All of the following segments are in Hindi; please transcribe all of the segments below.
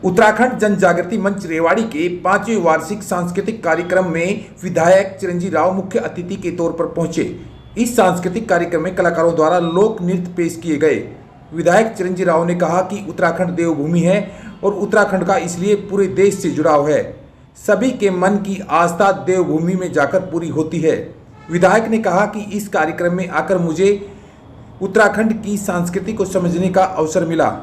उत्तराखंड जन जागृति मंच रेवाड़ी के 5वें वार्षिक सांस्कृतिक कार्यक्रम में विधायक चिरंजीव राव मुख्य अतिथि के तौर पर पहुंचे। इस सांस्कृतिक कार्यक्रम में कलाकारों द्वारा लोक नृत्य पेश किए गए। विधायक चिरंजीव राव ने कहा कि उत्तराखंड देवभूमि है और उत्तराखंड का इसलिए पूरे देश से जुड़ाव है। सभी के मन की आस्था देवभूमि में जाकर पूरी होती है। विधायक ने कहा कि इस कार्यक्रम में आकर मुझे उत्तराखंड की संस्कृति को समझने का अवसर मिला।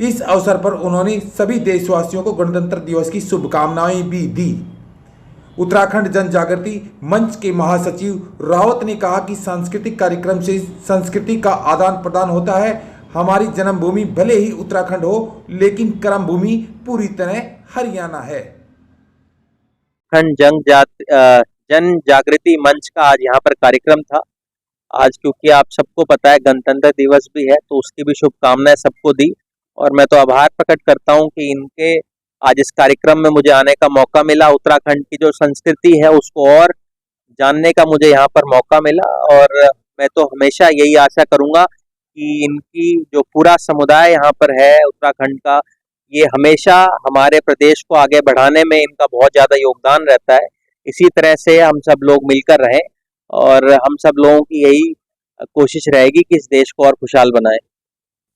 इस अवसर पर उन्होंने सभी देशवासियों को गणतंत्र दिवस की शुभकामनाएं भी दी। उत्तराखंड जन जागृति मंच के महासचिव रावत ने कहा कि सांस्कृतिक कार्यक्रम से संस्कृति का आदान प्रदान होता है। हमारी जन्मभूमि भले ही उत्तराखंड हो, लेकिन कर्मभूमि पूरी तरह हरियाणा है। जन जागृति मंच का आज यहाँ पर कार्यक्रम था। आज क्योंकि आप सबको पता है गणतंत्र दिवस भी है, तो उसकी भी शुभकामनाएं सबको दी। और मैं तो आभार प्रकट करता हूं कि इनके आज इस कार्यक्रम में मुझे आने का मौका मिला। उत्तराखंड की जो संस्कृति है उसको और जानने का मुझे यहाँ पर मौका मिला। और मैं तो हमेशा यही आशा करूंगा कि इनकी जो पूरा समुदाय यहाँ पर है उत्तराखंड का, ये हमेशा हमारे प्रदेश को आगे बढ़ाने में इनका बहुत ज़्यादा योगदान रहता है। इसी तरह से हम सब लोग मिलकर रहें और हम सब लोगों की यही कोशिश रहेगी कि इस देश को और खुशहाल बनाएं।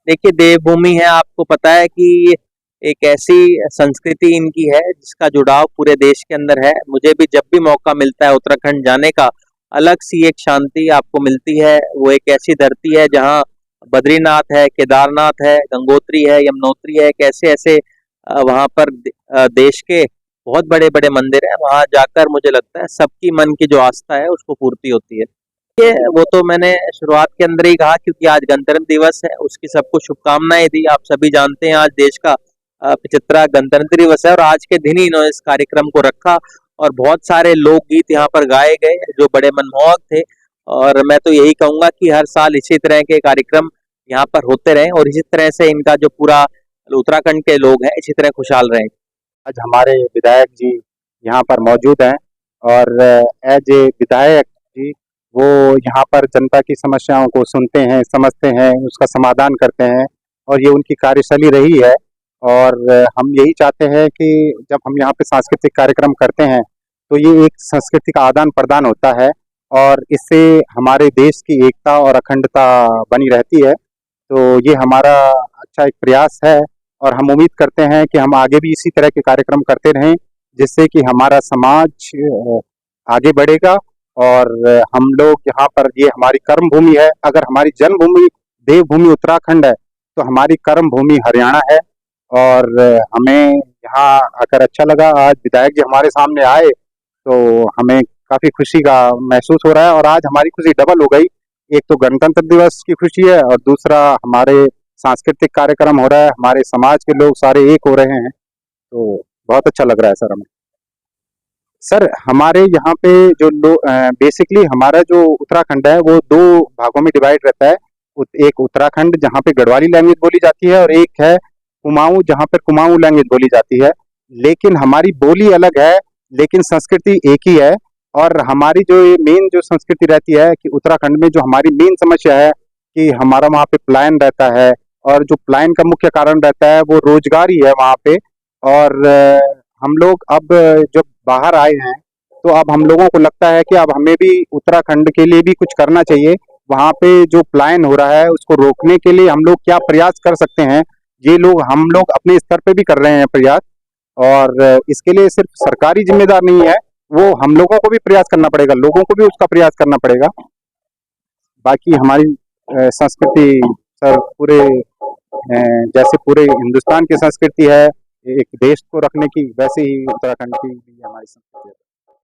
देखिए, देवभूमि है, आपको पता है कि एक ऐसी संस्कृति इनकी है जिसका जुड़ाव पूरे देश के अंदर है। मुझे भी जब भी मौका मिलता है उत्तराखंड जाने का, अलग सी एक शांति आपको मिलती है। वो एक ऐसी धरती है जहाँ बद्रीनाथ है, केदारनाथ है, गंगोत्री है, यमुनोत्री है, ऐसे ऐसे वहाँ पर देश के बहुत बड़े बड़े मंदिर हैं। वहाँ जाकर मुझे लगता है सबकी मन की जो आस्था है उसको पूर्ति होती है। वो तो मैंने शुरुआत के अंदर ही कहा, क्योंकि आज गणतंत्र दिवस है, उसकी सबको शुभकामनाएं दी। आप सभी जानते हैं आज देश का 75वां गणतंत्र दिवस है और आज के दिन ही इन्होंने इस कार्यक्रम को रखा और बहुत सारे लोकगीत यहाँ पर गाए गए जो बड़े मनमोहक थे। और मैं तो यही कहूंगा कि हर साल इसी तरह के कार्यक्रम यहाँ पर होते रहें और इसी तरह से इनका जो पूरा उत्तराखंड के लोग हैं इसी तरह खुशहाल रहें। आज हमारे विधायक जी यहाँ पर मौजूद हैं और एज ए विधायक जी वो यहाँ पर जनता की समस्याओं को सुनते हैं, समझते हैं, उसका समाधान करते हैं और ये उनकी कार्यशैली रही है। और हम यही चाहते हैं कि जब हम यहाँ पे सांस्कृतिक कार्यक्रम करते हैं तो ये एक संस्कृति का आदान प्रदान होता है और इससे हमारे देश की एकता और अखंडता बनी रहती है। तो ये हमारा अच्छा एक प्रयास है और हम उम्मीद करते हैं कि हम आगे भी इसी तरह के कार्यक्रम करते रहें, जिससे कि हमारा समाज आगे बढ़ेगा। और हम लोग यहाँ पर, ये हमारी कर्म भूमि है। अगर हमारी जन्मभूमि देवभूमि उत्तराखंड है तो हमारी कर्म भूमि हरियाणा है। और हमें यहाँ आकर अच्छा लगा। आज विधायक जी हमारे सामने आए तो हमें काफ़ी खुशी का महसूस हो रहा है और आज हमारी खुशी डबल हो गई। एक तो गणतंत्र दिवस की खुशी है और दूसरा हमारे सांस्कृतिक कार्यक्रम हो रहा है, हमारे समाज के लोग सारे एक हो रहे हैं, तो बहुत अच्छा लग रहा है सर हमें। सर हमारे यहाँ पे जो बेसिकली हमारा जो उत्तराखंड है वो दो भागों में डिवाइड रहता है। एक उत्तराखंड जहाँ पे गढ़वाली लैंग्वेज बोली जाती है और एक है कुमाऊं जहाँ पर कुमाऊं लैंग्वेज बोली जाती है। लेकिन हमारी बोली अलग है लेकिन संस्कृति एक ही है। और हमारी जो मेन जो संस्कृति रहती है कि उत्तराखंड में जो हमारी मेन समस्या है कि हमारा वहाँ पे पलायन रहता है और जो पलायन का मुख्य कारण रहता है वो रोजगार ही है वहाँ पे। और हम लोग अब जब बाहर आए हैं तो अब हम लोगों को लगता है कि अब हमें भी उत्तराखंड के लिए भी कुछ करना चाहिए। वहाँ पे जो पलायन हो रहा है उसको रोकने के लिए हम लोग क्या प्रयास कर सकते हैं, ये लोग हम लोग अपने स्तर पे भी कर रहे हैं प्रयास। और इसके लिए सिर्फ सरकारी जिम्मेदार नहीं है, वो हम लोगों को भी प्रयास करना पड़ेगा, लोगों को भी उसका प्रयास करना पड़ेगा। बाकी हमारी संस्कृति सर पूरे जैसे पूरे हिंदुस्तान की संस्कृति है एक देश को रखने की, वैसे ही उत्तराखंड की भी हमारी संस्कृति है।